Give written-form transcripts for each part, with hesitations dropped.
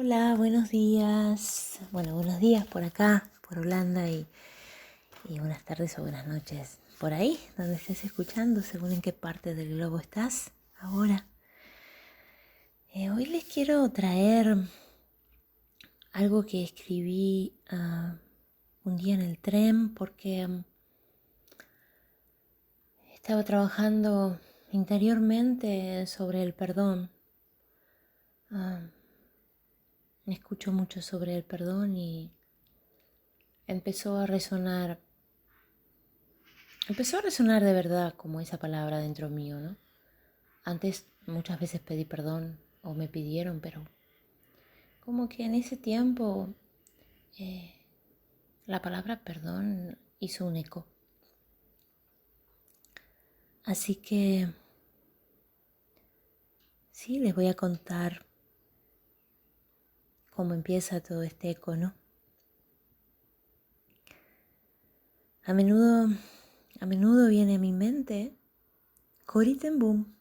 Hola, buenos días. Bueno, buenos días por acá, por Holanda y buenas tardes o buenas noches por ahí, donde estés escuchando, según en qué parte del globo estás ahora. Hoy les quiero traer algo que escribí un día en el tren porque estaba trabajando interiormente sobre el perdón. Escucho mucho sobre el perdón y empezó a resonar de verdad como esa palabra dentro mío, ¿no? Antes muchas veces pedí perdón o me pidieron, pero como que en ese tiempo la palabra perdón hizo un eco. Así que sí, les voy a contar cómo empieza todo este eco, ¿no? A menudo viene a mi mente Corrie ten Boom.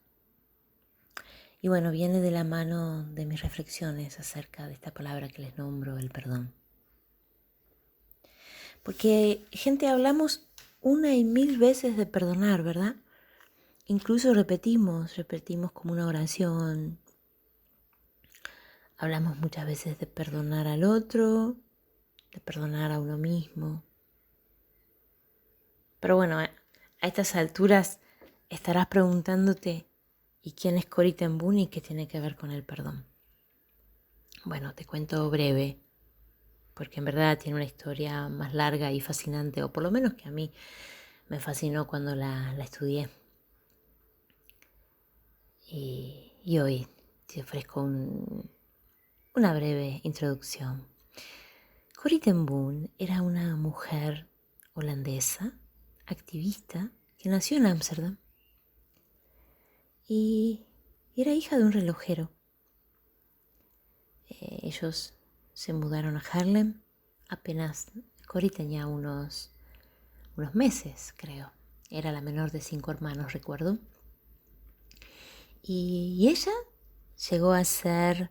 Y bueno, viene de la mano de mis reflexiones acerca de esta palabra que les nombro, el perdón. Porque, gente, hablamos una y mil veces de perdonar, ¿verdad? Incluso repetimos como una oración. Hablamos muchas veces de perdonar al otro, de perdonar a uno mismo. Pero bueno, a estas alturas estarás preguntándote, ¿y quién es Corrie ten Boom y qué tiene que ver con el perdón? Bueno, te cuento breve, porque en verdad tiene una historia más larga y fascinante, o por lo menos que a mí me fascinó cuando la estudié. Y hoy te ofrezco una breve introducción. Corrie ten Boom era una mujer holandesa, activista, que nació en Ámsterdam y era hija de un relojero. Ellos se mudaron a Haarlem apenas Corrie tenía unos meses, creo. Era la menor de 5 hermanos, recuerdo. Y ella llegó a ser,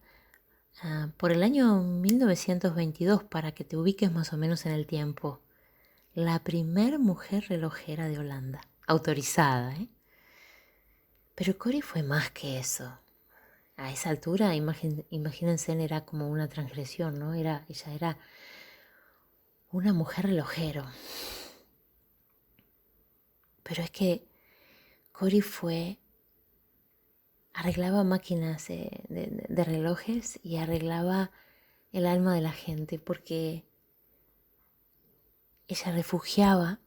por el año 1922, para que te ubiques más o menos en el tiempo, la primer mujer relojera de Holanda, autorizada, ¿eh? Pero Corrie fue más que eso. A esa altura, imagínense, era como una transgresión, ¿no? Ella era una mujer relojero. Pero es que Corrie arreglaba máquinas de relojes y arreglaba el alma de la gente, porque ella refugiaba,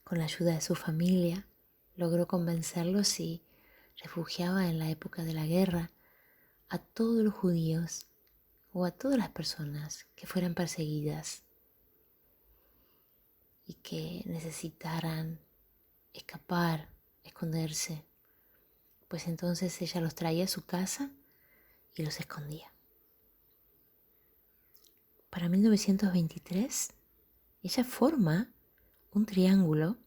con la ayuda de su familia, logró convencerlos y refugiaba en la época de la guerra a todos los judíos o a todas las personas que fueran perseguidas y que necesitaran escapar, esconderse. Pues entonces ella los traía a su casa y los escondía. Para 1923, ella forma un triángulo.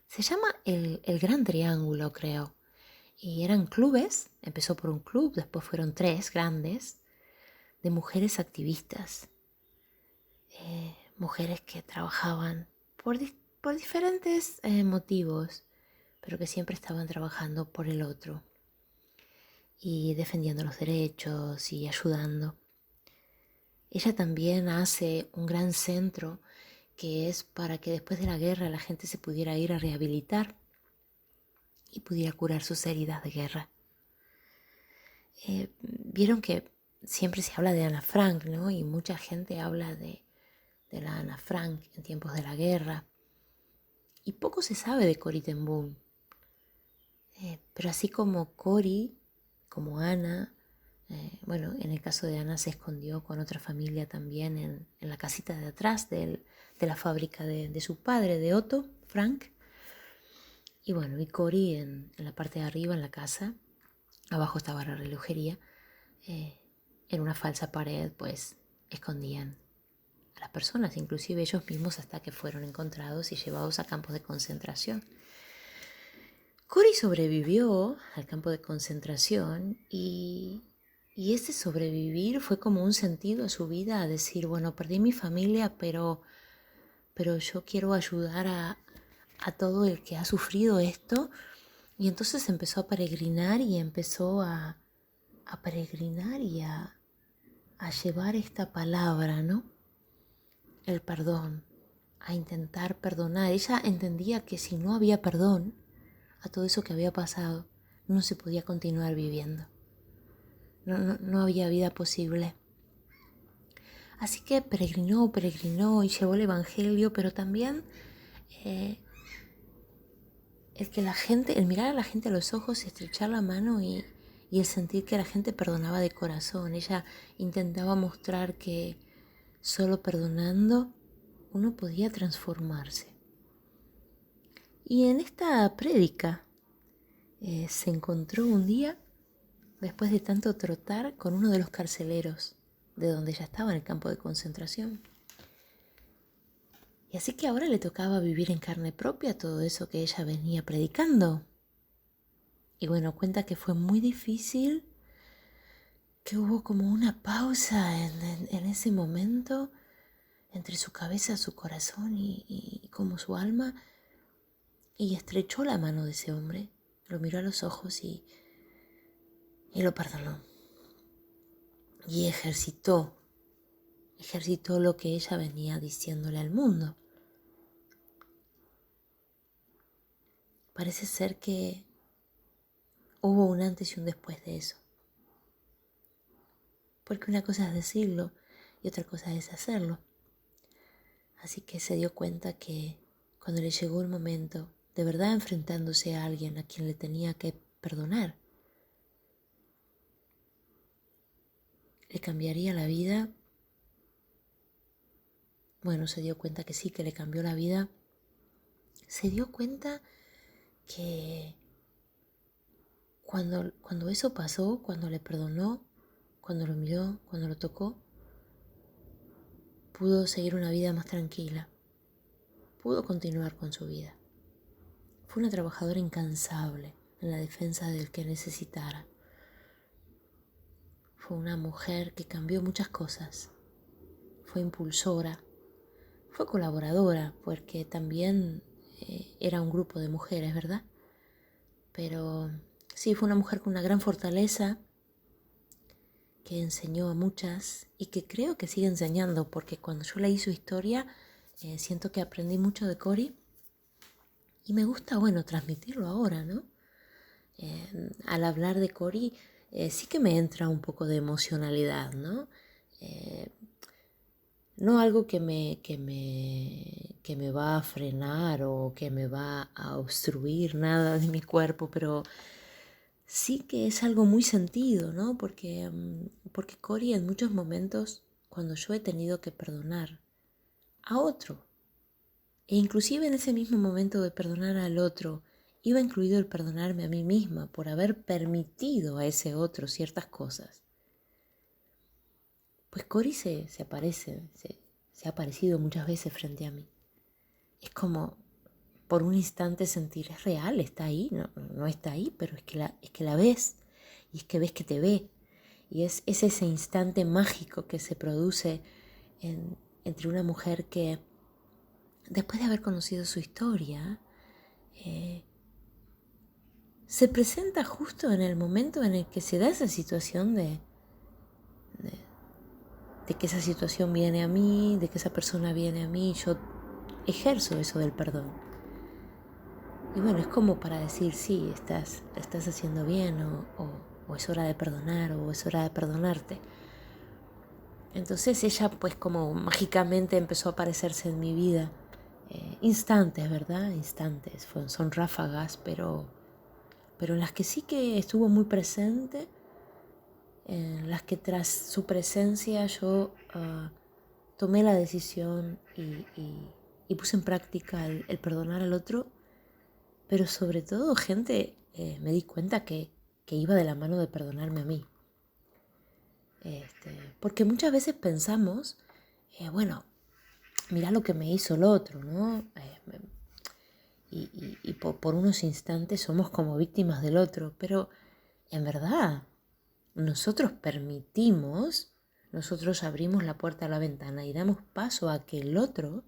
Se llama el Gran Triángulo, creo. Y eran clubes, empezó por un club, después fueron 3 grandes, de mujeres activistas. Mujeres que trabajaban por diferentes motivos, pero que siempre estaban trabajando por el otro y defendiendo los derechos y ayudando. Ella también hace un gran centro que es para que después de la guerra la gente se pudiera ir a rehabilitar y pudiera curar sus heridas de guerra. Vieron que siempre se habla de Ana Frank, ¿no? Y mucha gente habla de la Ana Frank en tiempos de la guerra. Y poco se sabe de Corrie ten Boom. Pero así como Corrie, como Ana, bueno, en el caso de Ana se escondió con otra familia también en la casita de atrás de la fábrica de su padre, de Otto Frank. Y bueno, y Corrie en la parte de arriba, en la casa, abajo estaba la relojería, en una falsa pared, pues escondían a las personas, inclusive ellos mismos, hasta que fueron encontrados y llevados a campos de concentración. Cori sobrevivió al campo de concentración y ese sobrevivir fue como un sentido a su vida, a decir, bueno, perdí mi familia, pero yo quiero ayudar a todo el que ha sufrido esto. Y entonces empezó a peregrinar y empezó a peregrinar y a llevar esta palabra, ¿no? El perdón, a intentar perdonar. Ella entendía que si no había perdón a todo eso que había pasado, no se podía continuar viviendo. No había vida posible. Así que peregrinó y llevó el Evangelio, pero también el mirar a la gente a los ojos y estrechar la mano y el sentir que la gente perdonaba de corazón. Ella intentaba mostrar que solo perdonando uno podía transformarse. Y en esta prédica se encontró un día, después de tanto trotar, con uno de los carceleros de donde ella estaba en el campo de concentración. Y así que ahora le tocaba vivir en carne propia todo eso que ella venía predicando. Y bueno, cuenta que fue muy difícil, que hubo como una pausa en ese momento entre su cabeza, su corazón y como su alma, y estrechó la mano de ese hombre, lo miró a los ojos y lo perdonó. Y ejercitó lo que ella venía diciéndole al mundo. Parece ser que hubo un antes y un después de eso. Porque una cosa es decirlo y otra cosa es hacerlo. Así que se dio cuenta que cuando le llegó el momento, de verdad enfrentándose a alguien a quien le tenía que perdonar, le cambiaría la vida. Bueno, se dio cuenta que sí, que le cambió la vida. Se dio cuenta que cuando eso pasó, cuando le perdonó, cuando lo miró, cuando lo tocó, pudo seguir una vida más tranquila. Pudo continuar con su vida. Fue una trabajadora incansable en la defensa del que necesitara. Fue una mujer que cambió muchas cosas. Fue impulsora, fue colaboradora, porque también era un grupo de mujeres, ¿verdad? Pero sí, fue una mujer con una gran fortaleza que enseñó a muchas y que creo que sigue enseñando, porque cuando yo leí su historia siento que aprendí mucho de Cori y me gusta, bueno, transmitirlo ahora, ¿no? Al hablar de Cori sí que me entra un poco de emocionalidad, ¿no? No algo que me va a frenar o que me va a obstruir nada de mi cuerpo, pero sí que es algo muy sentido, ¿no? Porque Cori en muchos momentos, cuando yo he tenido que perdonar a otro, e inclusive en ese mismo momento de perdonar al otro, iba incluido el perdonarme a mí misma por haber permitido a ese otro ciertas cosas. Pues Cori se ha aparecido muchas veces frente a mí. Es como por un instante sentir, es real, está ahí, no está ahí, pero es que la ves, y es que ves que te ve. Y es ese instante mágico que se produce entre una mujer que, después de haber conocido su historia, se presenta justo en el momento en el que se da esa situación de que esa situación viene a mí, de que esa persona viene a mí, yo ejerzo eso del perdón. Y bueno, es como para decir, sí, estás haciendo bien o es hora de perdonar o es hora de perdonarte. Entonces ella pues como mágicamente empezó a aparecerse en mi vida. Instantes, ¿verdad? Instantes, son ráfagas, pero en las que sí que estuvo muy presente, en las que tras su presencia yo tomé la decisión y puse en práctica el perdonar al otro, pero sobre todo, gente, me di cuenta que iba de la mano de perdonarme a mí. Porque muchas veces pensamos, bueno, mira lo que me hizo el otro, ¿no? y por unos instantes somos como víctimas del otro, pero en verdad nosotros abrimos la puerta a la ventana y damos paso a que el otro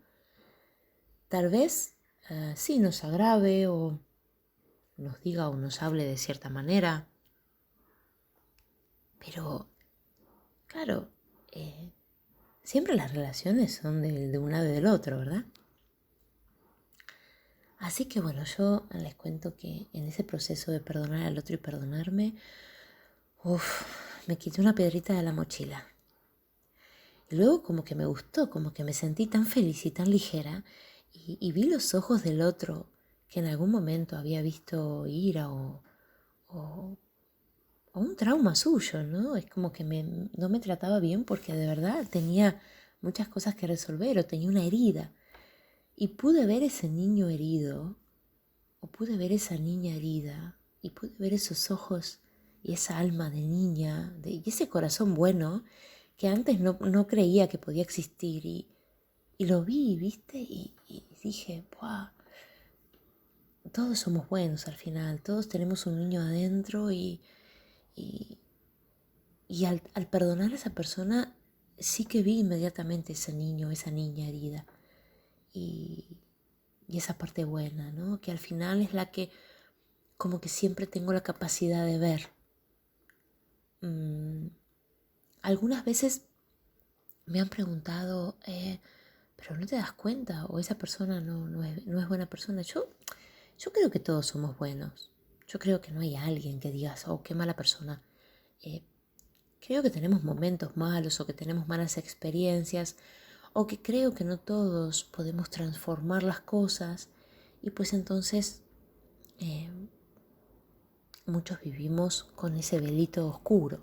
tal vez sí nos agrave o nos diga o nos hable de cierta manera, pero claro, siempre las relaciones son de un lado y del otro, ¿verdad? Así que bueno, yo les cuento que en ese proceso de perdonar al otro y perdonarme, me quité una piedrita de la mochila. Y luego como que me gustó, como que me sentí tan feliz y tan ligera y vi los ojos del otro que en algún momento había visto ira o un trauma suyo, ¿no? Es como que no me trataba bien porque de verdad tenía muchas cosas que resolver o tenía una herida. Y pude ver ese niño herido, o pude ver esa niña herida, y pude ver esos ojos y esa alma de niña, y ese corazón bueno que antes no creía que podía existir. Y lo vi, ¿viste? Y dije, ¡buah! Todos somos buenos al final, todos tenemos un niño adentro y al perdonar a esa persona sí que vi inmediatamente ese niño, esa niña herida. Y esa parte buena, ¿no? Que al final es la que como que siempre tengo la capacidad de ver. Algunas veces me han preguntado, pero no te das cuenta, o esa persona no es buena persona. Yo creo que todos somos buenos. Yo creo que no hay alguien que digas, oh, qué mala persona. Creo que tenemos momentos malos o que tenemos malas experiencias o que creo que no todos podemos transformar las cosas y pues entonces muchos vivimos con ese velito oscuro.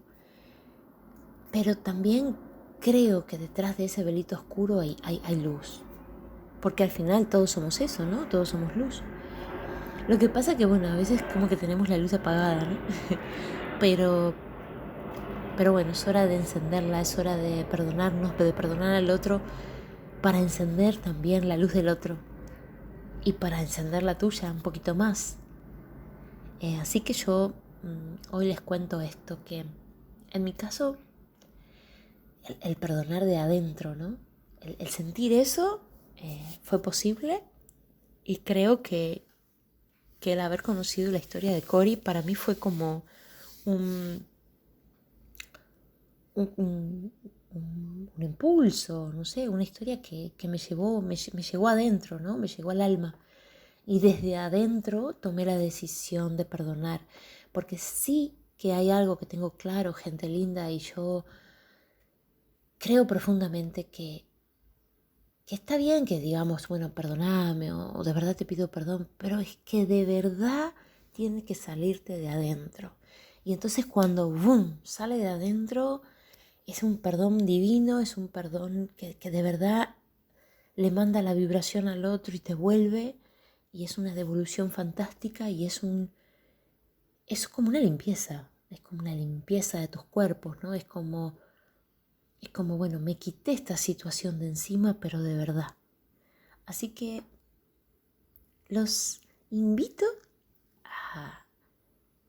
Pero también creo que detrás de ese velito oscuro hay luz. Porque al final todos somos eso, ¿no? Todos somos luz. Lo que pasa que, bueno, a veces como que tenemos la luz apagada, ¿no? Pero bueno, es hora de encenderla, es hora de perdonarnos, de perdonar al otro para encender también la luz del otro y para encender la tuya un poquito más. Así que yo hoy les cuento esto, que en mi caso el perdonar de adentro, ¿no? El sentir eso fue posible y creo que el haber conocido la historia de Cory para mí fue como un impulso, no sé, una historia que me llegó adentro, ¿no? Me llegó al alma. Y desde adentro tomé la decisión de perdonar, porque sí que hay algo que tengo claro, gente linda, y yo creo profundamente que está bien que digamos, bueno, perdóname o de verdad te pido perdón, pero es que de verdad tiene que salirte de adentro. Y entonces cuando ¡boom! Sale de adentro, es un perdón divino, es un perdón que de verdad le manda la vibración al otro y te vuelve, y es una devolución fantástica y es como una limpieza, es como una limpieza de tus cuerpos, ¿no? Es como, bueno, me quité esta situación de encima, pero de verdad. Así que los invito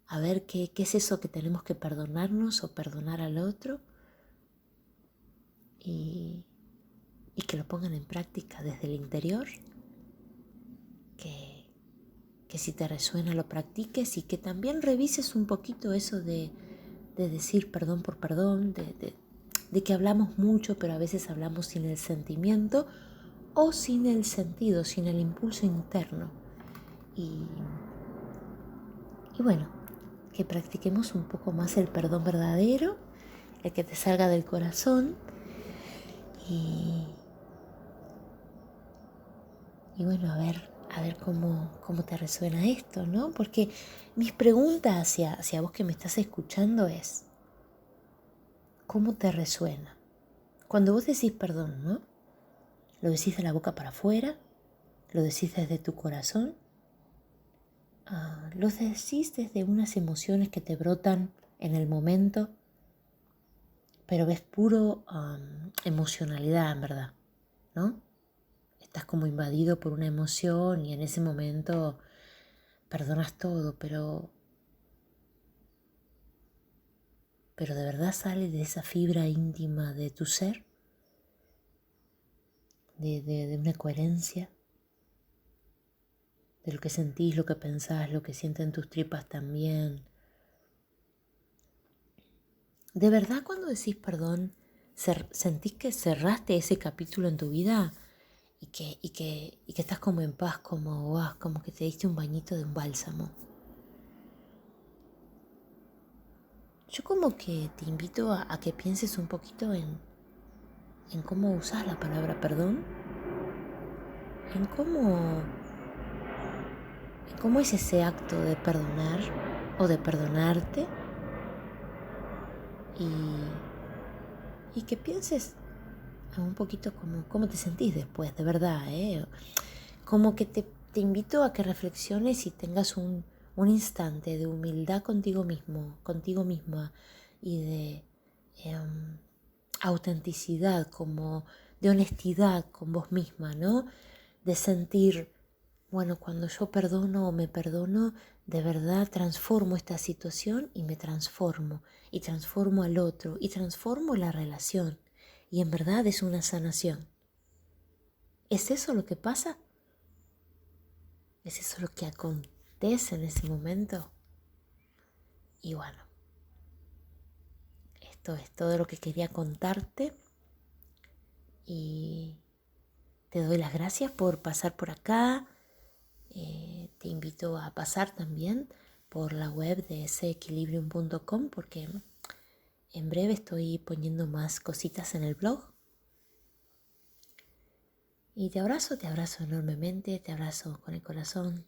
a ver qué es eso que tenemos que perdonarnos o perdonar al otro y que lo pongan en práctica desde el interior, que si te resuena lo practiques y que también revises un poquito eso de decir perdón por perdón, de que hablamos mucho pero a veces hablamos sin el sentimiento o sin el sentido, sin el impulso interno. Y bueno, que practiquemos un poco más el perdón verdadero, el que te salga del corazón y bueno, a ver cómo te resuena esto, ¿no? Porque mis preguntas hacia vos que me estás escuchando es, ¿cómo te resuena? Cuando vos decís perdón, ¿no? ¿Lo decís de la boca para afuera? ¿Lo decís desde tu corazón? ¿Lo decís desde unas emociones que te brotan en el momento? Pero ves puro emocionalidad, en verdad, ¿no? estás como invadido por una emoción y en ese momento perdonas todo, pero de verdad sale de esa fibra íntima de tu ser, de una coherencia, de lo que sentís, lo que pensás, lo que sienten tus tripas también. ¿De verdad cuando decís perdón, sentís que cerraste ese capítulo en tu vida y que estás como en paz, como que te diste un bañito de un bálsamo? Yo como que te invito a que pienses un poquito en cómo usas la palabra perdón, en cómo es ese acto de perdonar o de perdonarte y que pienses un poquito cómo te sentís después, de verdad, ¿eh? Como que te invito a que reflexiones y tengas un instante de humildad contigo mismo, contigo misma y de autenticidad, como de honestidad con vos misma, ¿no? De sentir, bueno, cuando yo perdono o me perdono, de verdad transformo esta situación y me transformo, y transformo al otro, y transformo la relación. Y en verdad es una sanación. ¿Es eso lo que pasa? ¿Es eso lo que acontece en ese momento? Y bueno, esto es todo lo que quería contarte y te doy las gracias por pasar por acá. Te invito a pasar también por la web de seequilibrium.com porque en breve estoy poniendo más cositas en el blog. Y te abrazo enormemente, te abrazo con el corazón.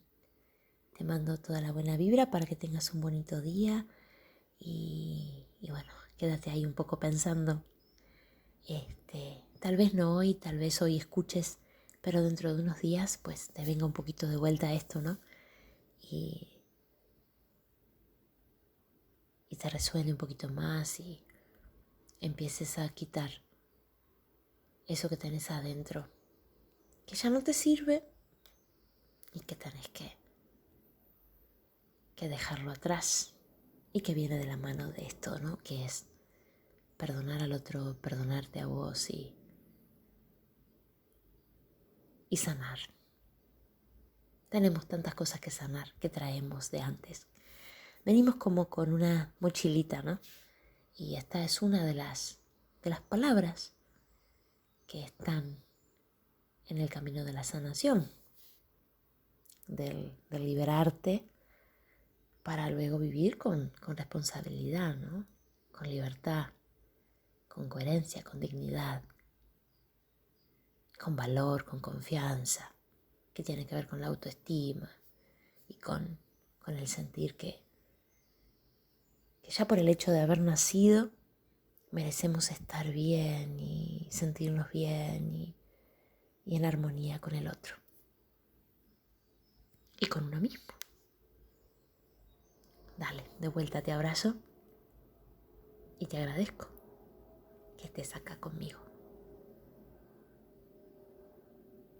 Te mando toda la buena vibra para que tengas un bonito día y bueno, quédate ahí un poco pensando. Tal vez no hoy, tal vez hoy escuches, pero dentro de unos días pues te venga un poquito de vuelta a esto, ¿no? Y, y te resuene un poquito más y empieces a quitar eso que tenés adentro, que ya no te sirve y que tenés que dejarlo atrás y que viene de la mano de esto, ¿no? Que es perdonar al otro, perdonarte a vos y sanar. Tenemos tantas cosas que sanar que traemos de antes. Venimos como con una mochilita, ¿no? Y esta es una de las palabras que están en el camino de la sanación, del liberarte para luego vivir con responsabilidad, ¿no? Con libertad, con coherencia, con dignidad, con valor, con confianza, que tiene que ver con la autoestima y con el sentir que ya por el hecho de haber nacido merecemos estar bien y sentirnos bien y en armonía con el otro y con uno mismo. Dale, de vuelta te abrazo y te agradezco que estés acá conmigo.